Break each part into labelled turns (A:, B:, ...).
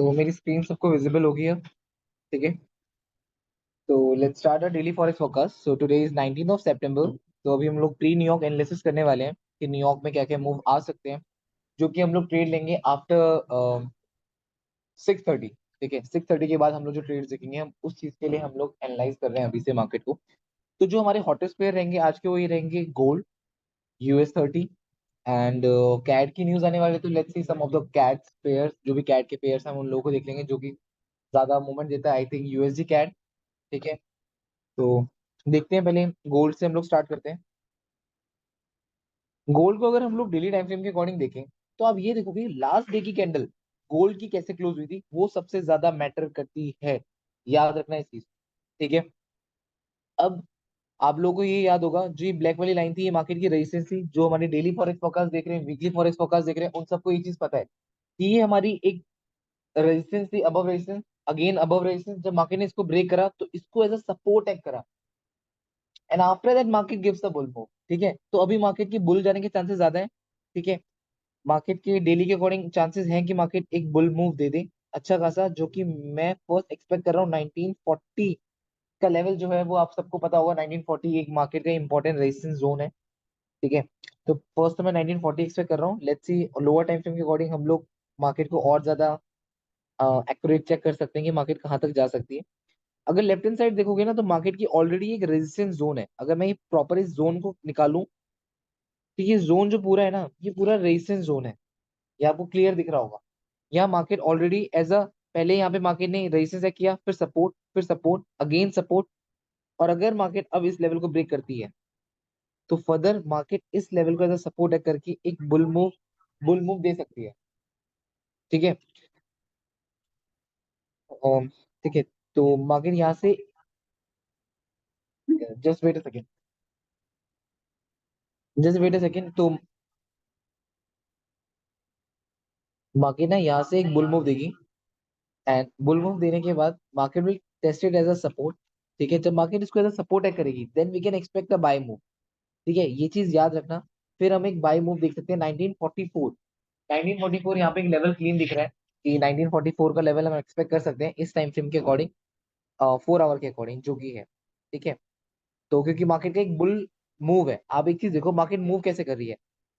A: मेरी स्क्रीन सबको विजिबल होगी अब। ठीक है, तो let's start a daily forex forecast. Today is 19th of सितंबर। तो अभी हम लोग प्री न्यूयॉर्क एनालिसिस करने वाले हैं कि न्यूयॉर्क में क्या क्या मूव आ सकते हैं, जो कि हम लोग ट्रेड लेंगे आफ्टर 6:30। ठीक है, 6:30 के बाद हम लोग जो ट्रेड देखेंगे, हम उस चीज के लिए हम लोग एनालाइज कर रहे हैं अभी से मार्केट को। तो जो हमारे हॉटेस्ट पेयर रहेंगे आज के, वो ये रहेंगे गोल्ड, US 30 एंड कैट की न्यूज आने वाले। तो let's see some of the CAD pairs, जो भी कैट के पेयर्स हैं हम उन लोगों को देख लेंगे, जो कि ज्यादा मूवमेंट देता है। I think USD cat. ठीक है, तो देखते हैं, पहले गोल्ड से हम लोग स्टार्ट करते हैं। गोल्ड को अगर हम लोग डेली टाइम फ्रेम के अकॉर्डिंग देखें, तो आप ये देखो कि लास्ट डे की कैंडल गोल्ड की कैसे क्लोज हुई थी, वो सबसे ज्यादा मैटर करती है। याद रखना इस चीज। ठीक है, अब आप लोगों को ये याद होगा, जो ये ब्लैक वाली लाइन थी, ये मार्केट की रेजिस्टेंस थी। जो हमारे डेली फॉरेक्स फोरकास्ट देख रहे हैं, वीकली फॉरेक्स फोरकास्ट देख रहे हैं, उन सबको ये चीज पता है कि ये हमारी एक रेजिस्टेंस थी, above resistance, again above resistance. जब मार्केट ने इसको ब्रेक करा, तो इसको एज अ सपोर्ट टैग करा, and after that market gives the bull move. ठीक है, तो अभी मार्केट की बुल जाने के चांसेस ज्यादा है। ठीक है, मार्केट के डेली के अकॉर्डिंग चांसेस हैं कि मार्केट एक बुल मूव दे दे अच्छा खासा, जो कि मैं फर्स्ट एक्सपेक्ट कर रहा हूँ। 1940 का लेवल जो है, वो आप सबको पता होगा। 1940 एक मार्केट का इंपॉर्टेंट रेजिस्टेंस जोन है। ठीक है, तो फर्स्ट तो मैं 1940 एक्सपेक्ट कर रहा हूँ। Let's see lower time frame के अकॉर्डिंग हम लोग मार्केट को और ज्यादा एक्यूरेट चेक कर सकते हैं कि मार्केट कहाँ तक जा सकती है। अगर लेफ्ट हैंड साइड देखोगे ना, तो मार्केट की ऑलरेडी एक रेजिस्टेंस जोन है। अगर मैं ये प्रॉपर इस जोन को निकालूं, तो ये जोन जो पूरा है ना, ये पूरा रेजिस्टेंस जोन है। ये आपको क्लियर दिख रहा होगा। यहाँ मार्केट ऑलरेडी एज अ, पहले यहाँ पे मार्केट ने रेजिस्टेंस किया, फिर सपोर्ट, फिर सपोर्ट, अगेन सपोर्ट। और अगर मार्केट अब इस लेवल को ब्रेक करती है, तो फर्दर मार्केट इस लेवल को एज अ सपोर्ट करके एक बुल मूव दे सकती है। ठीक है, ठीक है, तो मार्केट यहाँ से, just wait a second, just wait a second. तो मार्केट ना यहाँ से एक बुल मूव देगी, एंड बुल मूव देने के बाद market will test it as a support. ठीक है, जब मार्केट इसको एज अ सपोर्ट करेगी, then we can expect a buy move. ठीक है, ये चीज याद रखना। फिर हम एक बाय मूव देख सकते हैं 1944। 1944 यहाँ पे एक लेवल क्लीन दिख रहा है कि 1944 का लेवल हम एक्सपेक्ट कर सकते हैं इस टाइम फ्रेम के अकॉर्डिंग, 4 आवर के अकॉर्डिंग जो कि है। ठीक है, तो क्योंकि मार्केट का एक बुल मूव है, आप एक चीज देखो मार्केट मूव कैसे कर रही है।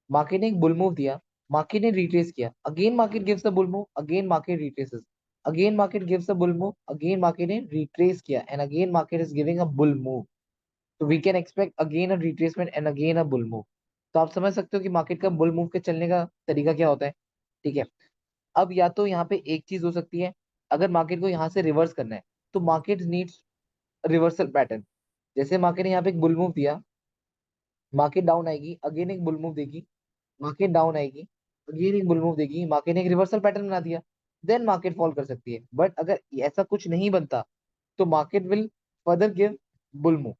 A: मार्केट ने एक बुल मूव दिया, मार्केट ने रिट्रेस किया, again market gives the bull move, again market retraces, again market gives the bull move, again market ने रिट्रेस किया, and again market is giving a bull move. तो we can expect again a retracement and again a bull move. तो आप समझ सकते हो कि market का बुल मूव के चलने का तरीका क्या होता है। ठीक है, अब या तो यहाँ पे एक चीज हो सकती है, अगर मार्केट को यहाँ से रिवर्स करना है, तो मार्केट नीड्स रिवर्सल पैटर्न। जैसे मार्केट ने यहाँ पे एक बुल मूव दिया, मार्केट डाउन आएगी, अगेन एक बुल मूव देगी, मार्केट डाउन आएगी, अगेन एक बुल मूव देगी, मार्केट ने एक रिवर्सल पैटर्न बना दिया, देन मार्केट फॉल कर सकती है। बट अगर ऐसा कुछ नहीं बनता, तो market will further give bull move.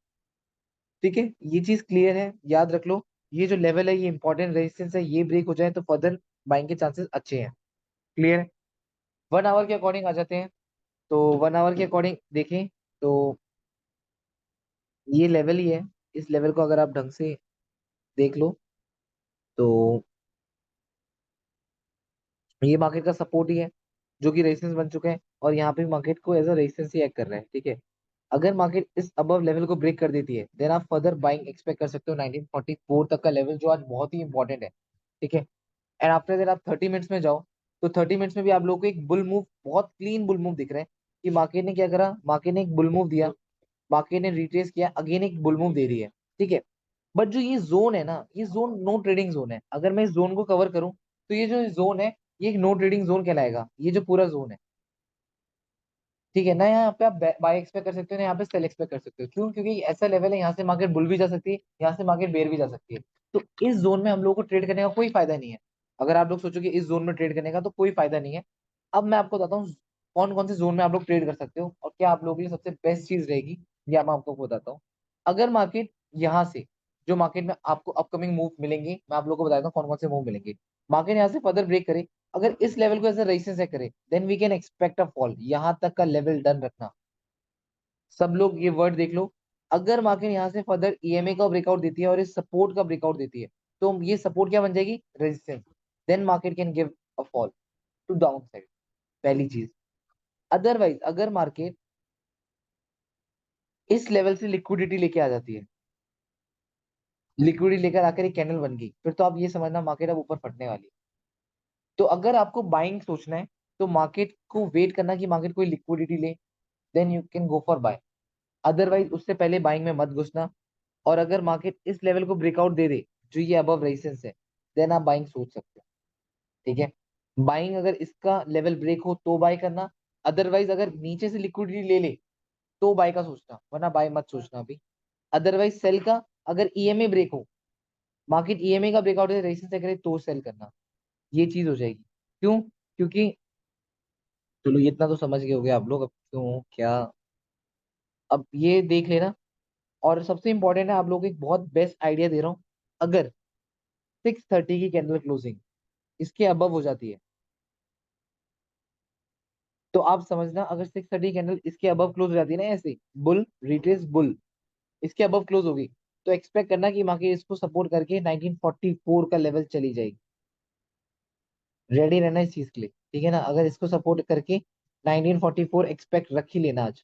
A: ठीक है, ये चीज क्लियर है, याद रख लो। ये जो लेवल है, ये इंपॉर्टेंट रेजिस्टेंस है, ये ब्रेक हो जाए तो फर्दर बाइंग के चांसेस अच्छे हैं। क्लियर है। 1 आवर के अकॉर्डिंग आ जाते हैं। तो 1 आवर के अकॉर्डिंग देखें, तो ये लेवल ही है। इस लेवल को अगर आप ढंग से देख लो, तो ये मार्केट का सपोर्ट ही है, जो कि रेजिस्टेंस बन चुका है, और यहाँ पे मार्केट को एज अ रेजिस्टेंस ही एक्ट कर रहा है। ठीक है, अगर मार्केट इस अबव लेवल को ब्रेक कर देती है, देन आप फर्दर बाइंग एक्सपेक्ट कर सकते हो 1944 तक का लेवल, जो आज बहुत ही इंपॉर्टेंट है। ठीक है, एंड आफ्टर दैट आप 30 मिनट्स में जाओ, तो 30 मिनट्स में भी आप लोगों को एक बुल मूव, बहुत क्लीन बुल मूव दिख रहा है कि मार्केट ने क्या करा, मार्केट ने एक बुल मूव दिया, मार्केट ने रिट्रेस किया, अगेन एक बुल मूव दे रही है। ठीक है, बट जो ये जोन है ना, ये जोन नो ट्रेडिंग जोन है। अगर मैं इस जोन को कवर करूं, तो ये जो जोन है, ये एक नो ट्रेडिंग जोन कहलाएगा, ये जो पूरा जोन है। ठीक है ना, यहाँ पे आप बाय एक्सपेक्ट कर सकते हो ना, यहाँ पे सेल एक्सपेक्ट कर सकते हो। क्यों? क्योंकि ऐसा लेवल है, यहाँ से मार्केट बुल भी जा सकती है, यहाँ से मार्केट बेर भी जा सकती है। तो इस जोन में हम लोगों को ट्रेड करने का कोई फायदा नहीं है। अगर आप लोग सोचो कि इस जोन में ट्रेड करने का, तो कोई फायदा नहीं है। अब मैं आपको बताता हूँ कौन कौन से जोन में आप लोग ट्रेड कर सकते हो, और क्या आप लोगों के लिए सबसे बेस्ट चीज रहेगी, ये मैं आपको बताता हूँ। अगर मार्केट यहाँ से, जो मार्केट में आपको अपकमिंग मूव मिलेंगे, मैं आप लोगों को बताता हूँ कौन कौन से मूव मिलेंगे। मार्केट यहाँ से फर्दर ब्रेक करे, अगर इस लेवल को ऐसे रेजिस्टेंस से करे, then we can expect a fall. यहां तक का लेवल डन रखना। सब लोग ये वर्ड देख लो। अगर मार्केट यहाँ से फर्दर EMA का ब्रेकआउट देती है और इस सपोर्ट का ब्रेकआउट देती है, तो ये सपोर्ट क्या बन जाएगी, resistance. Then market can give a fall to down side. पहली चीज। अदरवाइज अगर मार्केट इस लेवल से लिक्विडिटी लेके आ जाती है, लिक्विडिटी लेकर आकर एक कैंडल बन गई, फिर तो आप ये समझना मार्केट अब ऊपर फटने वाली है। तो अगर आपको बाइंग सोचना है तो मार्केट को वेट करना कि मार्केट कोई लिक्विडिटी ले, then you can go for buy. Otherwise उससे पहले बाइंग में मत घुसना। और अगर मार्केट इस लेवल को ब्रेकआउट दे दे जो ये अबव रेजिस्टेंस है, देन आप बाइंग सोच सकते हो। ठीक है, बाइंग अगर इसका लेवल ब्रेक हो तो बाय करना। अदरवाइज अगर नीचे से लिक्विडिटी ले ले तो बाय का सोचना, वरना बाय मत सोचना अभी। अदरवाइज सेल का, अगर ईएमए ब्रेक हो, मार्केट ईएमए का ब्रेकआउट रेजिस्टेंस करे तो सेल करना, ये चीज हो जाएगी। क्यों? क्योंकि चलो ये इतना तो समझ गए होगे आप लोग, अब क्यों क्या, अब ये देख लेना। और सबसे इंपॉर्टेंट है, आप लोग को एक बहुत बेस्ट आइडिया दे रहा हूँ। अगर 6:30 की कैंडल क्लोजिंग इसके अबव हो जाती है, तो आप समझना, अगर 6:30 कैंडल इसके अबव क्लोज हो जाती है ना, ऐसे बुल रिट्रेस बुल इसके अबव क्लोज होगी, तो एक्सपेक्ट करना कि मार्केट इसको सपोर्ट करके 1944 का लेवल चली जाएगी। रेडी रहना इस चीज के लिए, ठीक है ना। अगर इसको सपोर्ट करके 1944 एक्सपेक्ट रख ही लेना आज,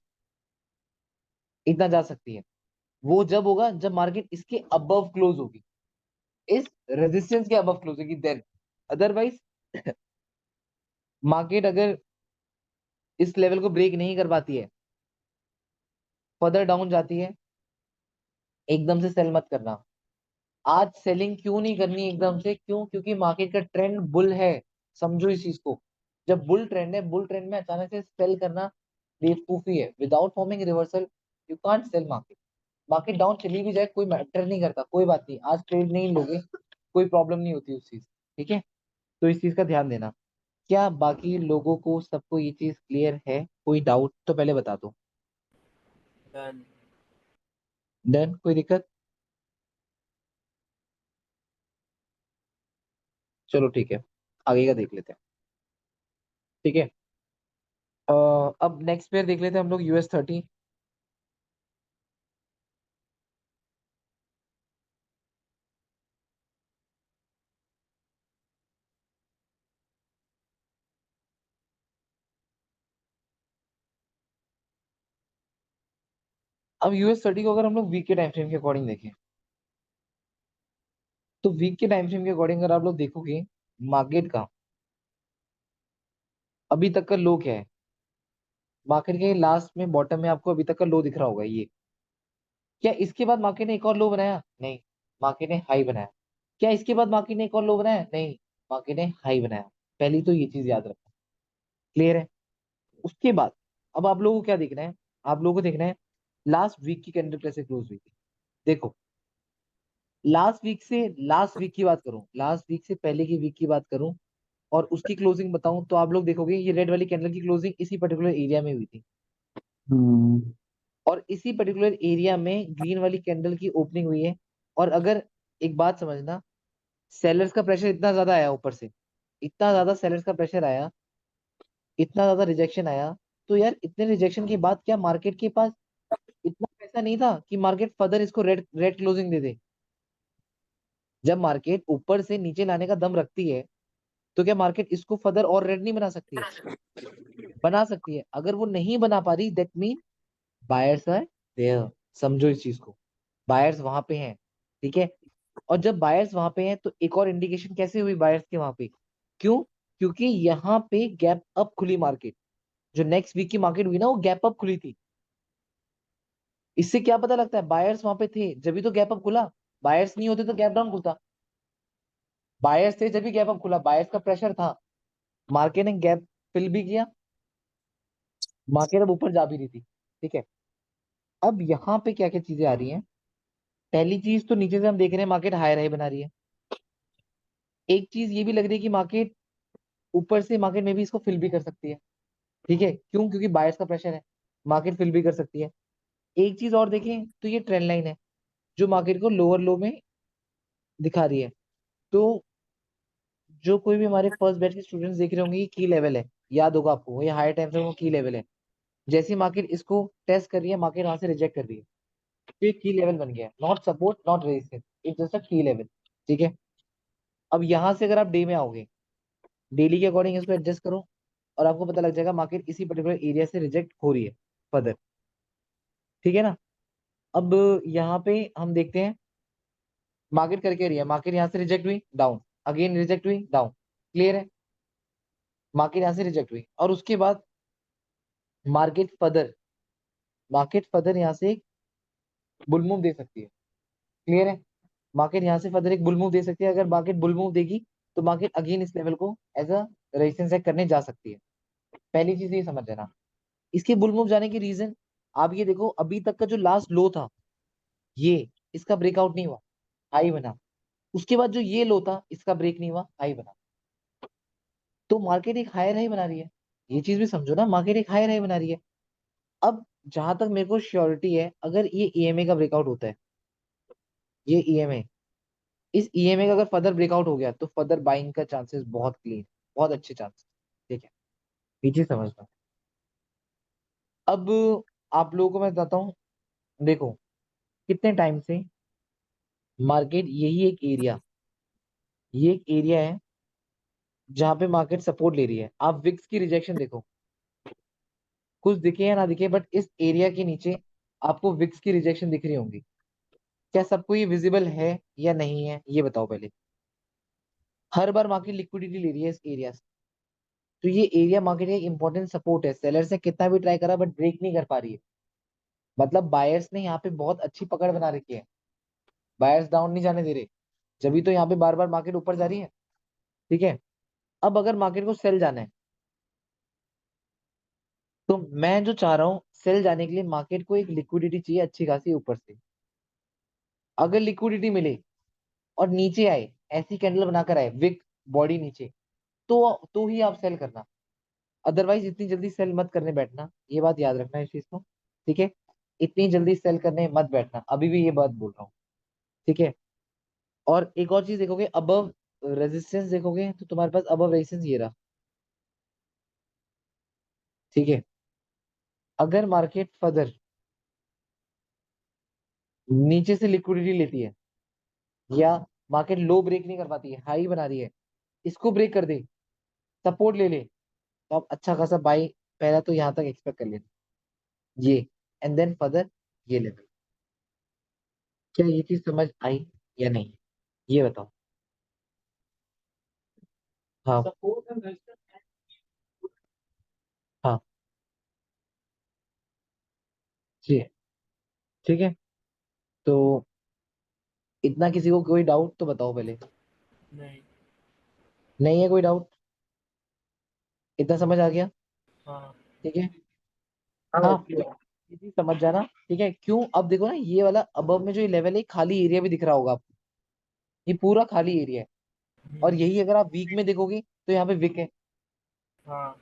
A: इतना जा सकती है। वो जब होगा जब मार्केट इसके अबव क्लोज होगी, इस रेजिस्टेंस के अबव क्लोज होगी, देन। अदरवाइज मार्केट अगर इस लेवल को ब्रेक नहीं कर पाती है, फर्दर डाउन जाती है, एकदम से सेल मत करना। आज सेलिंग क्यों नहीं करनी एकदम से? क्यों? क्योंकि मार्केट का ट्रेंड बुल है। समझो इस चीज को। जब बुल ट्रेंड है, बुल ट्रेंड में अचानक से सेल करना बेवकूफी है। Without forming reversal you can't sell market. Market down चली भी जाए कोई मैटर नहीं करता, कोई बात नहीं, आज ट्रेड नहीं लोगे, कोई प्रॉब्लम नहीं होती उस चीज। ठीक है, तो इस चीज का ध्यान देना। क्या बाकी लोगों को सबको ये चीज क्लियर है? कोई डाउट तो पहले बता दो।
B: डन।
A: डन, कोई दिक्कत? चलो ठीक है, आगे का देख लेते हैं। ठीक है, अब नेक्स्ट पेयर देख लेते हैं हम लोग, US 30। अब US 30 को अगर हम लोग वीक के टाइम फ्रेम के अकॉर्डिंग देखें, तो वीक के टाइम फ्रेम के अकॉर्डिंग अगर आप लोग देखोगे, मार्केट का अभी तक का लो क्या है? मार्केट के लास्ट में बॉटम में आपको अभी तक का लो दिख रहा होगा ये। क्या इसके बाद मार्केट ने एक और लो बनाया? नहीं, मार्केट ने हाई बनाया। क्या इसके बाद मार्केट ने एक और लो बनाया? नहीं, मार्केट ने हाई बनाया। पहली तो ये चीज याद रखना। क्लियर है? उसके बाद अब आप लोगों को क्या देखना है? आप लोगों को देखना है लास्ट वीक की कैंडल कैसे क्लोज हुई थी। देखो, लास्ट वीक की बात करूं, लास्ट वीक से पहले की वीक की बात करूं और उसकी क्लोजिंग बताऊं, तो आप लोग देखोगे ये रेड वाली कैंडल की क्लोजिंग इसी पर्टिकुलर एरिया में हुई थी।
B: हम्म।
A: और इसी पर्टिकुलर एरिया में ग्रीन वाली कैंडल की ओपनिंग हुई है। और अगर एक बात समझना, सेलर्स का प्रेशर इतना ज्यादा आया ऊपर से, इतना ज्यादा सेलर्स का प्रेशर आया, इतना ज्यादा रिजेक्शन आया, तो यार इतने रिजेक्शन के बाद क्या मार्केट के पास इतना पैसा नहीं था कि मार्केट फर्दर इसको रेड रेड क्लोजिंग दे दे? जब मार्केट ऊपर से नीचे लाने का दम रखती है, तो क्या मार्केट इसको फर्दर और रेड नहीं बना सकती है? बना सकती है। अगर वो नहीं बना पा रही, that mean buyers are there. समझो इस चीज को, बायर्स वहां पे हैं। ठीक है, और जब बायर्स वहां पे हैं तो एक और इंडिकेशन कैसे हुई बायर्स के वहां पे? क्यों? क्योंकि यहाँ पे गैप अप खुली मार्केट। जो नेक्स्ट वीक की मार्केट हुई ना, वो गैप अप खुली थी। इससे क्या पता लगता है? बायर्स वहां पे थे जब भी तो गैप अप खुला। बायर्स नहीं होते तो गैप डाउन खुलता। बायर्स थे जब भी गैप अप खुला, बायर्स का प्रेशर था, मार्केट ने गैप फिल भी किया, मार्केट अब ऊपर जा भी रही थी। ठीक है, अब यहाँ पे क्या क्या चीजें आ रही हैं? पहली चीज तो नीचे से हम देख रहे हैं मार्केट हायर हाई बना रही है। एक चीज ये भी लग रही है कि मार्केट ऊपर से मार्केट में भी इसको फिल भी कर सकती है। ठीक है, क्यों? क्योंकि बायर्स का प्रेशर है, मार्केट फिल भी कर सकती है। एक चीज और देखें तो ये ट्रेंड लाइन है जो मार्केट को लोअर लो में दिखा रही है। तो जो कोई भी हमारे फर्स्ट बैच के स्टूडेंट्स देख रहे होंगे, ये की लेवल है, याद होगा आपको, ये हायर टाइम फ्रेम वो की लेवल है। जैसी मार्केट इसको टेस्ट कर रही है, मार्केट वहां से रिजेक्ट कर रही है, तो ये की लेवल बन गया, not support not resistance, it's just a की लेवल। ठीक है, अब यहां से अगर आप डे में आओगे, डेली के अकॉर्डिंग इसको एडजस्ट करो। और आपको पता लग जाएगा मार्केट इसी पर्टिकुलर एरिया से रिजेक्ट हो रही है फर्दर। ठीक है ना। अब यहाँ पे हम देखते हैं मार्केट करके रही है, मार्केट यहाँ से रिजेक्ट हुई डाउन, अगेन रिजेक्ट हुई डाउन, क्लियर है। मार्केट यहाँ से रिजेक्ट हुई और उसके बाद मार्केट फर्दर, मार्केट फर्दर यहाँ से बुल मूव दे सकती है, क्लियर है। मार्केट यहाँ से फर्दर एक बुल मूव दे सकती है, अगर मार्केट बुल मूव देगी तो मार्केट अगेन इस लेवल को एज अ रेजिस्टेंस सेट करने जा सकती है। पहली चीज ये समझ लेना। इसके बुल मूव जाने की रीजन, आप ये देखो अभी तक का जो लास्ट लो था ये, इसका ब्रेकआउट नहीं हुआ, हाई बना। उसके बाद जो ये लो था इसका ब्रेक नहीं हुआ, हाई बना। तो मार्केट एक हायर हाई बना रही है, ये चीज भी समझो ना, मार्केट एक हायर हाई बना रही है। अब जहां तक मेरे को श्योरिटी है, अगर ये ईएमए का ब्रेकआउट होता है, ये ईएमए, इस ईएमए का अगर फर्दर ब्रेकआउट हो गया तो फर्दर बाइंग का चांसेस बहुत क्लीन, बहुत अच्छे चांसेस। ठीक है, ये चीज समझना। अब आप लोगों को मैं बताता हूँ, देखो कितने टाइम से मार्केट यही एक एरिया, ये एक एरिया है जहां पे मार्केट सपोर्ट ले रही है। आप विक्स की रिजेक्शन देखो, कुछ दिखे या ना दिखे बट इस एरिया के नीचे आपको विक्स की रिजेक्शन दिख रही होंगी। क्या सबको ये विजिबल है या नहीं है, ये बताओ पहले। हर बार मार्केट लिक्विडिटी ले रही है इस एरिया से, तो ये एरिया मार्केट का इंपॉर्टेंट सपोर्ट है। सेलर से कितना भी ट्राई करा बट ब्रेक नहीं कर पा रही है, मतलब बायर्स ने यहाँ पे बहुत अच्छी पकड़ बना रखी है, बायर्स डाउन नहीं जाने दे रहे, जब तो यहाँ पे बार बार मार्केट ऊपर जा रही है। ठीक है। अब अगर मार्केट को सेल जाना है, तो मैं जो चाह रहा हूँ सेल जाने के लिए मार्केट को एक लिक्विडिटी चाहिए अच्छी खासी ऊपर से। अगर लिक्विडिटी मिले और नीचे आए, ऐसी कैंडल बनाकर आए विक बॉडी नीचे, तो ही आप सेल करना, अदरवाइज इतनी जल्दी सेल मत करने बैठना, ये बात याद रखना इस चीज को। ठीक है, इतनी जल्दी सेल करने मत बैठना, अभी भी ये बात बोल रहा हूँ। ठीक है। और एक और चीज देखोगे, अबव रेजिस्टेंस देखोगे तो तुम्हारे पास अबव रेजिस्टेंस ये रहा। ठीक है। अगर मार्केट फर्दर नीचे से लिक्विडिटी लेती है या मार्केट लो ब्रेक नहीं कर पाती है, हाई बना रही है, इसको ब्रेक कर दे, सपोर्ट ले ले, तो आप अच्छा खासा बाई पहला तो यहाँ तक एक्सपेक्ट कर लेना, ये एंड देन फर्दर ये लेवल। क्या ये चीज समझ आई या नहीं, ये बताओ। हाँ। हाँ जी। ठीक है। तो इतना किसी को कोई डाउट तो बताओ पहले।
B: नहीं।
A: नहीं है कोई डाउट, इतना समझ आ गया।
B: हाँ।
A: ठीक है। हाँ ये चीज समझ जाना। ठीक है, क्यों अब देखो ना ये वाला अबव में जो ये लेवल है खाली एरिया भी दिख रहा होगा आपको, ये पूरा खाली एरिया है। और
B: हम्म।
A: यही अगर आप वीक में देखोगे तो यहाँ पे विक है।
B: हाँ।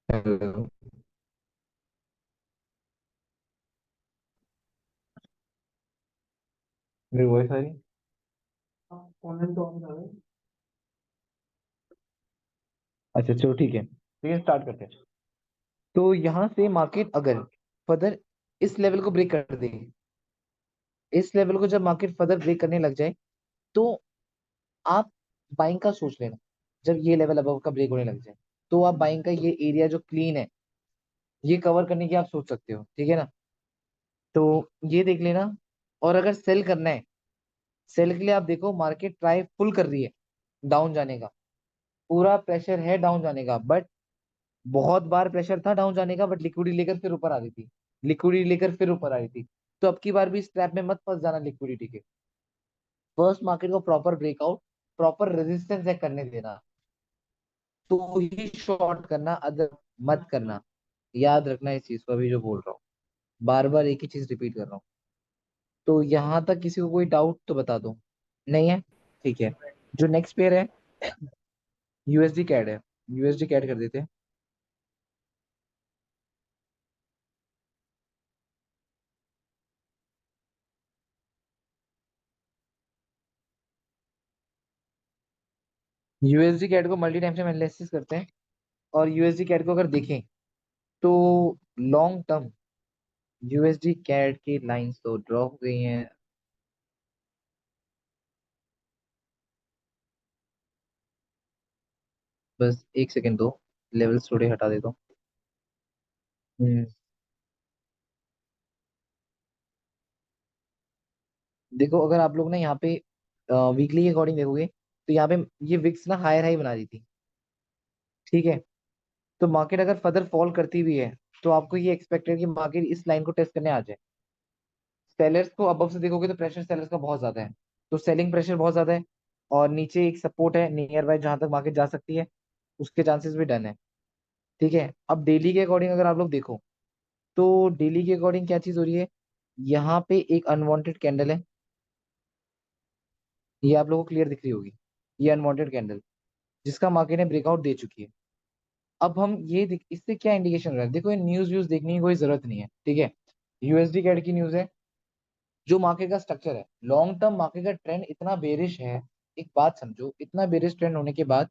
A: हेलो, मेरी वॉइस आ रही है? अच्छा चलो ठीक है, ठीक है स्टार्ट करते हैं। तो यहाँ से मार्केट अगर फर्दर इस लेवल को ब्रेक कर दे, इस लेवल को जब मार्केट फर्दर ब्रेक करने लग जाए तो आप बाइंग का सोच लेना। जब ये लेवल अबव का ब्रेक होने लग जाए तो आप बाइंग का ये एरिया जो क्लीन है ये कवर करने की आप सोच सकते हो। ठीक है ना। तो ये देख लेना। और अगर सेल करना है, सेल के लिए आप देखो मार्केट ट्राई फुल कर रही है डाउन जाने का, पूरा प्रेशर है डाउन जाने का, बट बहुत बार प्रेशर था डाउन जाने का बट लिक्विडिटी लेकर फिर ऊपर आ रही थी, लिक्विडिटी लेकर फिर ऊपर आ रही थी। तो अब की बार भी इस ट्रैप में मत फंस जाना लिक्विडिटी के। फर्स्ट मार्केट को proper breakout, proper resistance check करने देना, तो ही शॉर्ट करना, अदर मत करना। याद रखना इस चीज को, अभी जो बोल रहा हूँ बार बार एक ही चीज रिपीट कर रहा हूँ। तो यहाँ तक किसी को कोई डाउट तो बता दो। नहीं है, ठीक है। जो नेक्स्ट पेयर है यूएसडी कैड है, यूएसडी कैड कर देते हैं। यूएसडी कैट को मल्टी टाइम से एनालिसिस करते हैं, और यूएसडी कैट को अगर देखें तो लॉन्ग टर्म यूएसडी कैट की लाइंस तो ड्रॉ हो गई हैं। बस एक सेकंड दो, लेवल्स थोड़े हटा देता हूँ। हम्म, देखो अगर आप लोग ना यहाँ पे वीकली के अकॉर्डिंग देखोगे तो यहाँ पे ये विक्स ना हायर हाई बना दी थी। ठीक है, तो मार्केट अगर फर्दर फॉल करती भी है तो आपको ये एक्सपेक्ट है कि मार्केट इस लाइन को टेस्ट करने आ जाए। सेलर्स को अबव से देखोगे तो प्रेशर सेलर्स का बहुत ज्यादा है, तो सेलिंग प्रेशर बहुत ज्यादा है। और नीचे एक सपोर्ट है नियर बाय जहां तक मार्केट जा सकती है, उसके चांसेस भी डन है। ठीक है, अब डेली के अकॉर्डिंग अगर आप लोग देखो तो डेली के अकॉर्डिंग क्या चीज हो रही है, यहाँ पे एक अनवांटेड कैंडल है, ये आप लोगों को क्लियर दिख रही होगी, ये अनवांटेड कैंडल जिसका मार्केट ने ब्रेकआउट दे चुकी है। अब हम इससे क्या इंडिकेशन रहा है, देखो ये न्यूज व्यूज देखने की कोई जरूरत नहीं है। ठीक है, यूएसडी कैड की न्यूज है, जो मार्केट का स्ट्रक्चर है, लॉन्ग टर्म मार्केट का ट्रेंड इतना बेरिश है। एक बात समझो, इतना बेरिश ट्रेंड होने के बाद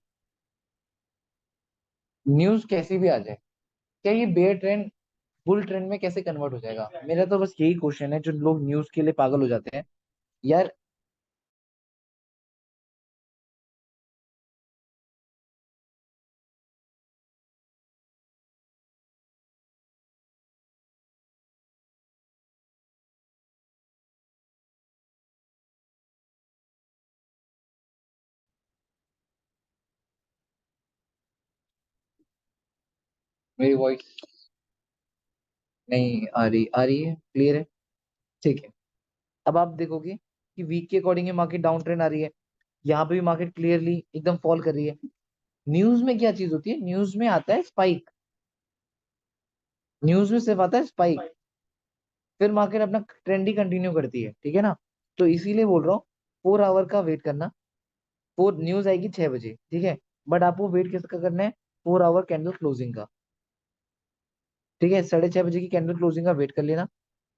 A: न्यूज कैसी भी आ जाए, क्या ये बेयर ट्रेंड बुल ट्रेंड में कैसे कन्वर्ट हो जाएगा? मेरा तो बस यही क्वेश्चन है, जो लोग न्यूज के लिए पागल हो जाते हैं यार। मेरी वॉइस नहीं आ रही? आ रही है, क्लियर है। ठीक है, अब आप देखोगे कि वीक के अकॉर्डिंग ये मार्केट डाउन ट्रेंड आ रही है, यहाँ पे भी मार्केट क्लियरली एकदम फॉल कर रही है। न्यूज में क्या चीज होती है, न्यूज में आता है स्पाइक, न्यूज में सिर्फ आता है स्पाइक, फिर मार्केट अपना ट्रेंड ही कंटिन्यू करती है। ठीक है ना, तो इसीलिए बोल रहा हूँ 4 आवर का वेट करना। फोर न्यूज आएगी 6 बजे, ठीक है, बट आपको वेट किसका करना है, 4 आवर कैंडल क्लोजिंग का। ठीक है, 6:30 बजे की कैंडल क्लोजिंग का वेट कर लेना,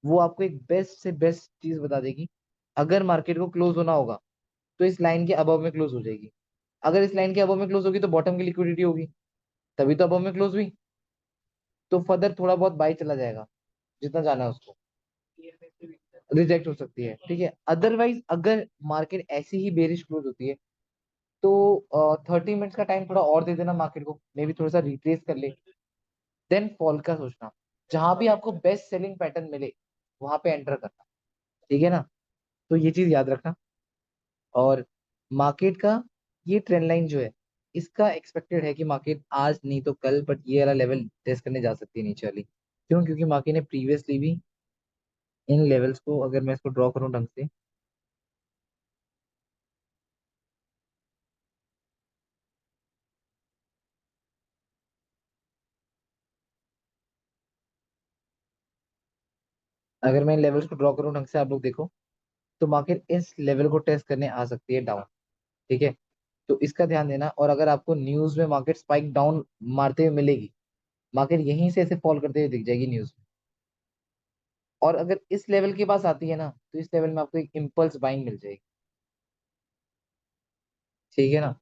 A: वो आपको एक बेस्ट से बेस्ट चीज बता देगी। अगर मार्केट को क्लोज होना होगा तो इस लाइन के अबव में क्लोज हो जाएगी। अगर इस लाइन के अबव में क्लोज होगी तो बॉटम की लिक्विडिटी होगी, तभी तो अबव में क्लोज हुई, तो फर्दर थोड़ा बहुत बाई चला जाएगा, जितना जाना है उसको, रिजेक्ट हो सकती है। ठीक है, अदरवाइज अगर मार्केट ऐसी ही बेरिश क्लोज होती है तो 30 मिनट्स का टाइम थोड़ा और दे देना मार्केट को, मे बी थोड़ा सा रिट्रेस कर ले, देन फॉल का सोचना। जहां भी आपको बेस्ट सेलिंग पैटर्न मिले वहां पे एंटर करना। ठीक है ना, तो ये चीज याद रखना। और मार्केट का ये ट्रेंड लाइन जो है, इसका एक्सपेक्टेड है कि मार्केट आज नहीं तो कल, बट ये वाला लेवल टेस्ट करने जा सकती है नीचे वाली। क्यों? क्योंकि मार्केट ने प्रीवियसली भी इन लेवल्स को, अगर मैं इसको ड्रॉ करूं ढंग से, अगर मैं इन लेवल्स को ड्रॉ करूं ढंग से, आप लोग देखो, तो मार्केट इस लेवल को टेस्ट करने आ सकती है डाउन। ठीक है, तो इसका ध्यान देना। और अगर आपको न्यूज में मार्केट स्पाइक डाउन मारते हुए मिलेगी, मार्केट यहीं से ऐसे फॉल करते हुए दिख जाएगी न्यूज में। और अगर इस लेवल के पास आती है ना, तो इस लेवल में आपको एक इम्पल्स बाइंग मिल जाएगी। ठीक है ना,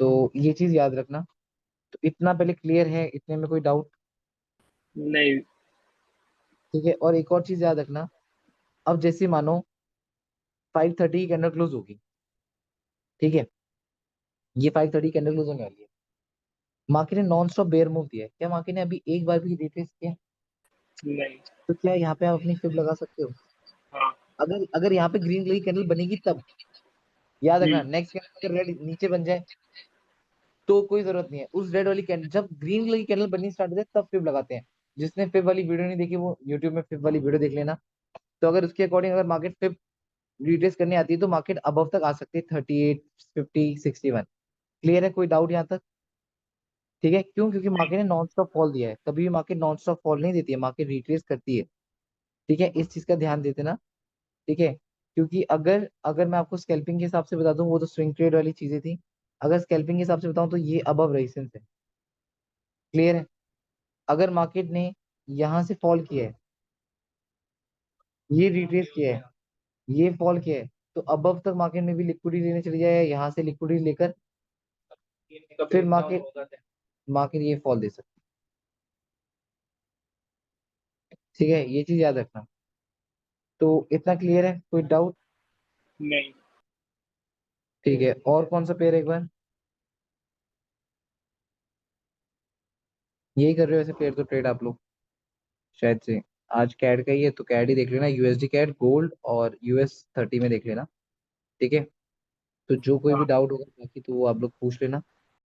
A: तो ये चीज याद रखना। तो इतना पहले क्लियर है, इतने में कोई डाउट?
B: नहीं।
A: ठीक है, और एक और चीज याद रखना, अब जैसे मानो 5:30 की कैंडल क्लोज होगी, ठीक है, ये 5:30 कैंडल क्लोज होने वाली है, मार्केट ने नॉन स्टॉप बेयर मूव दिया है, क्या मार्केट ने अभी एक बार भी रिट्रेस किया?
B: नहीं।
A: तो क्या यहाँ पे आप अपनी फिब लगा सकते हो?
B: हाँ।
A: अगर अगर यहाँ पे ग्रीन कलर की कैंडल बनेगी तब, याद रखना,
B: हम्म।
A: नेक्स्ट कैंडल अगर रेड नीचे बन जाए तो कोई जरूरत नहीं है उस रेड वाली कैंडल, जब ग्रीन कलर की कैंडल बननी स्टार्ट हो जाए तब फिब लगाते हैं। जिसने फिब वाली वीडियो नहीं देखी वो यूट्यूब में फिब वाली वीडियो देख लेना। तो अगर उसके अकॉर्डिंग अगर मार्केट फिब रिट्रेस करनी आती है तो मार्केट अबव तक आ सकती है 38, 50, 61। क्लियर है, कोई डाउट यहाँ तक? ठीक है, क्यों? क्योंकि मार्केट ने नॉन स्टॉप फॉल दिया है, कभी भी मार्केट नॉन स्टॉप फॉल नहीं देती है, मार्केट रिट्रेस करती है। ठीक है, इस चीज का ध्यान देते ना। ठीक है, क्योंकि अगर अगर मैं आपको स्कैल्पिंग के हिसाब से बता दूं, वो तो स्विंग ट्रेड वाली चीजें थी, अगर स्कैल्पिंग के हिसाब से बताऊं तो ये अबव रेजिस्टेंस है। क्लियर है, अगर मार्केट ने यहाँ से फॉल किया है, ये रिट्रेस किया है, ये फॉल किया है, तो अबव तक मार्केट में भी लिक्विडिटी लेने चली जाए, यहाँ से लिक्विडिटी लेकर फिर मार्केट ये फॉल दे सकती है। ठीक है, ये चीज याद रखना। तो इतना क्लियर है, कोई डाउट?
B: नहीं।
A: ठीक है, और कौन सा पेयर एक बार? यही कर रहे हो ऐसे पेयर तो ट्रेड आप लोग शायद से। आज कैड का ही है तो कैड ही देख लेना, यूएसडी कैड गोल्ड और US 30 में देख लेना। ठीक है, तो जो कोई भी
B: हाँ।
A: डाउट होगा बाकी तो वो आप लोग पूछ लेना।